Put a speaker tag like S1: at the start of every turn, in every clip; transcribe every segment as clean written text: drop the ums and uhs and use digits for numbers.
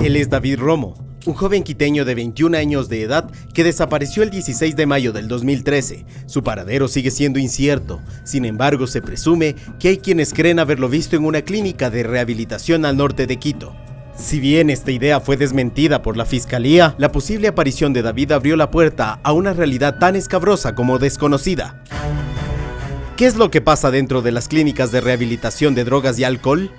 S1: Él es David Romo, un joven quiteño de 21 años de edad que desapareció el 16 de mayo del 2013. Su paradero sigue siendo incierto, sin embargo se presume que hay quienes creen haberlo visto en una clínica de rehabilitación al norte de Quito. Si bien esta idea fue desmentida por la Fiscalía, la posible aparición de David abrió la puerta a una realidad tan escabrosa como desconocida. ¿Qué es lo que pasa dentro de las clínicas de rehabilitación de drogas y alcohol?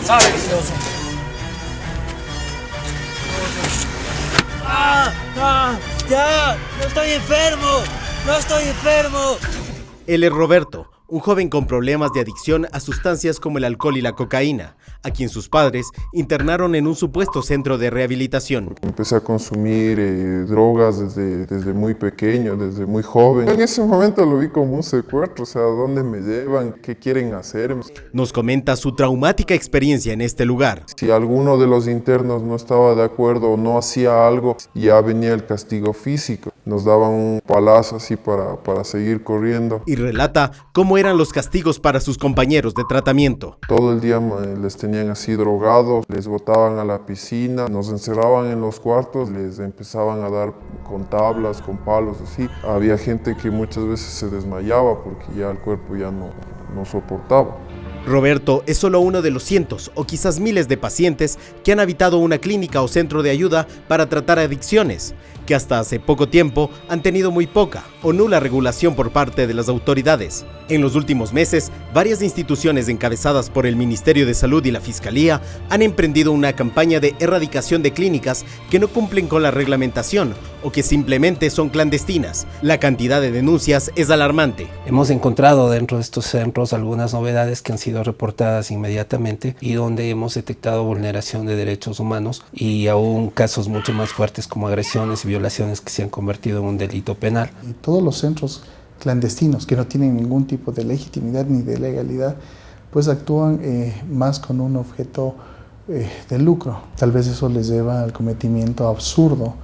S2: ¡Ya! ¡No estoy enfermo! ¡No estoy enfermo!
S1: Él es Roberto, un joven con problemas de adicción a sustancias como el alcohol y la cocaína, a quien sus padres internaron en un supuesto centro de rehabilitación.
S3: Empecé a consumir drogas desde muy pequeño, desde muy joven. En ese momento lo vi como un secuestro, o sea, ¿dónde me llevan? ¿Qué quieren hacer?
S1: Nos comenta su traumática experiencia en este lugar.
S3: Si alguno de los internos no estaba de acuerdo o no hacía algo, ya venía el castigo físico. Nos daban un palazo así para seguir corriendo.
S1: Y relata cómo eran los castigos para sus compañeros de tratamiento.
S3: Todo el día les tenían así drogados, les botaban a la piscina, nos encerraban en los cuartos, les empezaban a dar con tablas, con palos, así. Había gente que muchas veces se desmayaba porque ya el cuerpo ya no soportaba.
S1: Roberto es solo uno de los cientos o quizás miles de pacientes que han habitado una clínica o centro de ayuda para tratar adicciones, que hasta hace poco tiempo han tenido muy poca o nula regulación por parte de las autoridades. En los últimos meses, varias instituciones encabezadas por el Ministerio de Salud y la Fiscalía han emprendido una campaña de erradicación de clínicas que no cumplen con la reglamentación o que simplemente son clandestinas. La cantidad de denuncias es alarmante.
S4: Hemos encontrado dentro de estos centros algunas novedades que han sido reportadas inmediatamente y donde hemos detectado vulneración de derechos humanos y aún casos mucho más fuertes como agresiones y violaciones que se han convertido en un delito penal.
S5: Y todos los centros clandestinos que no tienen ningún tipo de legitimidad ni de legalidad, pues actúan más con un objeto de lucro. Tal vez eso les lleva al cometimiento absurdo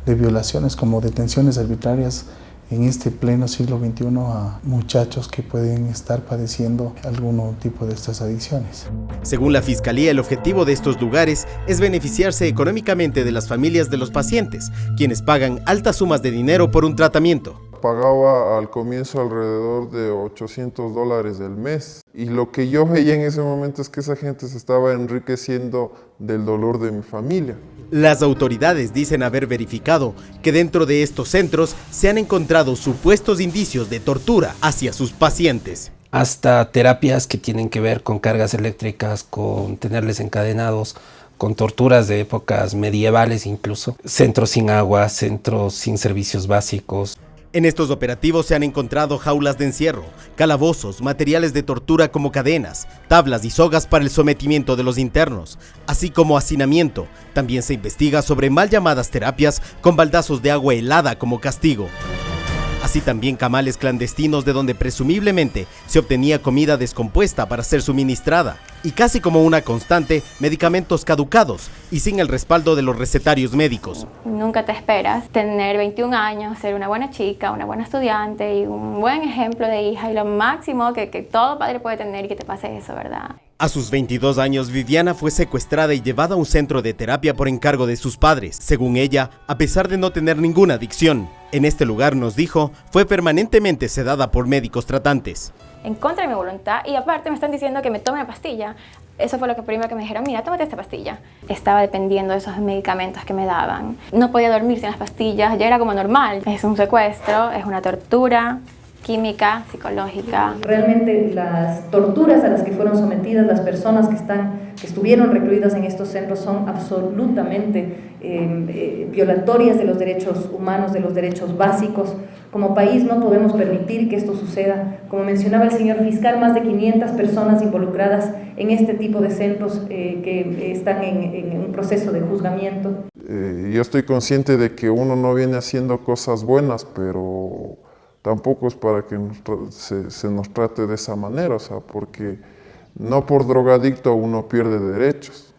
S5: de violaciones como detenciones arbitrarias en este pleno siglo XXI a muchachos que pueden estar padeciendo algún tipo de estas adicciones.
S1: Según la Fiscalía, el objetivo de estos lugares es beneficiarse económicamente de las familias de los pacientes, quienes pagan altas sumas de dinero por un tratamiento.
S3: Pagaba al comienzo alrededor de $800 del mes y lo que yo veía en ese momento es que esa gente se estaba enriqueciendo del dolor de mi familia.
S1: Las autoridades dicen haber verificado que dentro de estos centros se han encontrado supuestos indicios de tortura hacia sus pacientes.
S4: Hasta terapias que tienen que ver con cargas eléctricas, con tenerles encadenados, con torturas de épocas medievales incluso, centros sin agua, centros sin servicios básicos.
S1: En estos operativos se han encontrado jaulas de encierro, calabozos, materiales de tortura como cadenas, tablas y sogas para el sometimiento de los internos, así como hacinamiento. También se investiga sobre mal llamadas terapias con baldazos de agua helada como castigo. Así también camales clandestinos de donde presumiblemente se obtenía comida descompuesta para ser suministrada. Y casi como una constante, medicamentos caducados y sin el respaldo de los recetarios médicos.
S6: Nunca te esperas tener 21 años, ser una buena chica, una buena estudiante y un buen ejemplo de hija y lo máximo que todo padre puede tener y que te pase eso, ¿verdad?
S1: A sus 22 años, Viviana fue secuestrada y llevada a un centro de terapia por encargo de sus padres. Según ella, a pesar de no tener ninguna adicción, en este lugar, nos dijo, fue permanentemente sedada por médicos tratantes.
S6: En contra de mi voluntad y aparte me están diciendo que me tome la pastilla. Eso fue lo primero que me dijeron, mira, tómate esta pastilla. Estaba dependiendo de esos medicamentos que me daban. No podía dormir sin las pastillas, ya era como normal. Es un secuestro, es una tortura química, psicológica.
S7: Realmente las torturas a las que fueron sometidas las personas que estuvieron recluidas en estos centros son absolutamente violatorias de los derechos humanos, de los derechos básicos. Como país no podemos permitir que esto suceda. Como mencionaba el señor fiscal, más de 500 personas involucradas en este tipo de centros que están en un proceso de juzgamiento.
S3: Yo estoy consciente de que uno no viene haciendo cosas buenas, pero tampoco es para que se nos trate de esa manera, o sea, porque no por drogadicto uno pierde derechos.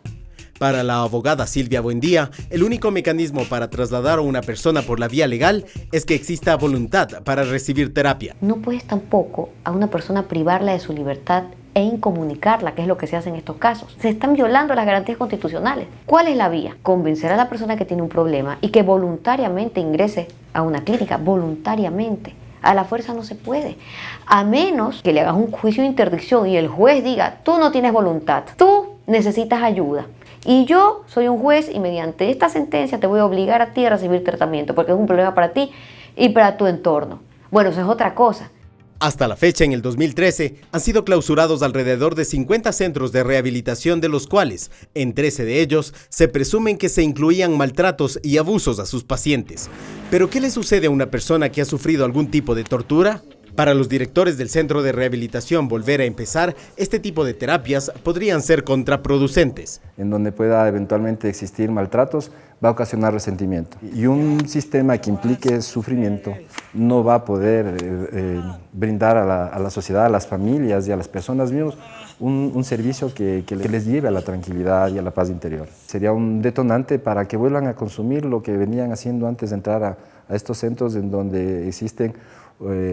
S1: Para la abogada Silvia Buendía, el único mecanismo para trasladar a una persona por la vía legal es que exista voluntad para recibir terapia.
S8: No puedes tampoco a una persona privarla de su libertad e incomunicarla, que es lo que se hace en estos casos. Se están violando las garantías constitucionales. ¿Cuál es la vía? Convencer a la persona que tiene un problema y que voluntariamente ingrese a una clínica, voluntariamente. A la fuerza no se puede, a menos que le hagas un juicio de interdicción y el juez diga, tú no tienes voluntad, tú necesitas ayuda. Y yo soy un juez y mediante esta sentencia te voy a obligar a ti a recibir tratamiento porque es un problema para ti y para tu entorno. Bueno, eso es otra cosa.
S1: Hasta la fecha, en el 2013, han sido clausurados alrededor de 50 centros de rehabilitación, de los cuales, en 13 de ellos, se presumen que se incluían maltratos y abusos a sus pacientes. ¿Pero qué le sucede a una persona que ha sufrido algún tipo de tortura? Para los directores del centro de rehabilitación volver a empezar, este tipo de terapias podrían ser contraproducentes.
S9: En donde pueda eventualmente existir maltratos, va a ocasionar resentimiento. Y un sistema que implique sufrimiento no va a poder brindar a la sociedad, a las familias y a las personas mismas un servicio que les lleve a la tranquilidad y a la paz interior. Sería un detonante para que vuelvan a consumir lo que venían haciendo antes de entrar a estos centros en donde existen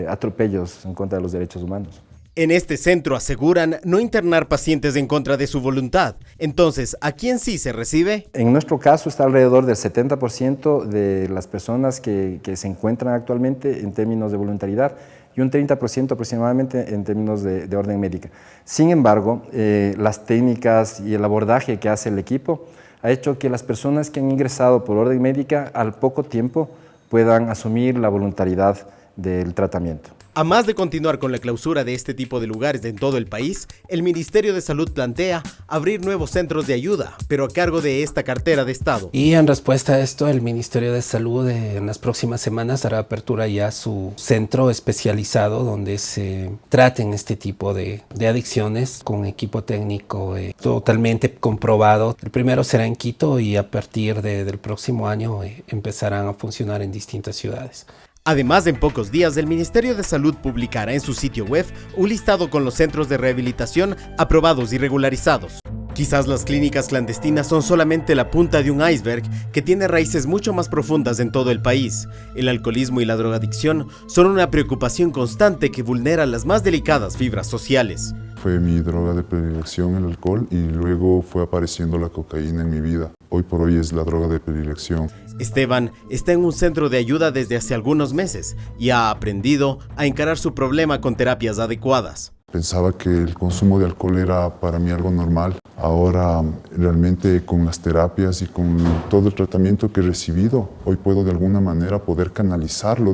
S9: atropellos en contra de los derechos humanos.
S1: En este centro aseguran no internar pacientes en contra de su voluntad. Entonces, ¿a quién sí se recibe?
S9: En nuestro caso está alrededor del 70% de las personas que se encuentran actualmente en términos de voluntariedad y un 30% aproximadamente en términos de orden médica. Sin embargo, las técnicas y el abordaje que hace el equipo ha hecho que las personas que han ingresado por orden médica al poco tiempo puedan asumir la voluntariedad del tratamiento.
S1: A más de continuar con la clausura de este tipo de lugares en todo el país, el Ministerio de Salud plantea abrir nuevos centros de ayuda, pero a cargo de esta cartera de Estado.
S4: Y en respuesta a esto, el Ministerio de Salud en las próximas semanas hará apertura ya su centro especializado donde se traten este tipo de adicciones con equipo técnico totalmente comprobado. El primero será en Quito y a partir del próximo año empezarán a funcionar en distintas ciudades.
S1: Además, en pocos días, el Ministerio de Salud publicará en su sitio web un listado con los centros de rehabilitación aprobados y regularizados. Quizás las clínicas clandestinas son solamente la punta de un iceberg que tiene raíces mucho más profundas en todo el país. El alcoholismo y la drogadicción son una preocupación constante que vulnera las más delicadas fibras sociales.
S3: Fue mi droga de predilección el alcohol y luego fue apareciendo la cocaína en mi vida. Hoy por hoy es la droga de predilección.
S1: Esteban está en un centro de ayuda desde hace algunos meses y ha aprendido a encarar su problema con terapias adecuadas.
S3: Pensaba que el consumo de alcohol era para mí algo normal. Ahora realmente con las terapias y con todo el tratamiento que he recibido, hoy puedo de alguna manera poder canalizarlo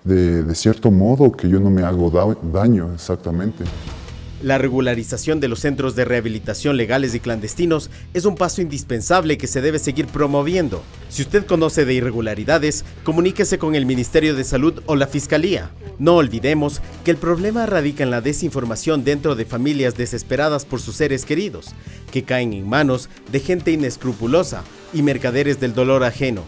S3: de cierto modo que yo no me hago daño exactamente.
S1: La regularización de los centros de rehabilitación legales y clandestinos es un paso indispensable que se debe seguir promoviendo. Si usted conoce de irregularidades, comuníquese con el Ministerio de Salud o la Fiscalía. No olvidemos que el problema radica en la desinformación dentro de familias desesperadas por sus seres queridos, que caen en manos de gente inescrupulosa y mercaderes del dolor ajeno.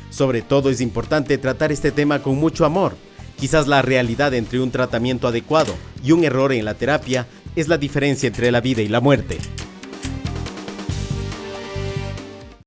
S1: Sobre todo es importante tratar este tema con mucho amor. Quizás la realidad entre un tratamiento adecuado y un error en la terapia es la diferencia entre la vida y la muerte.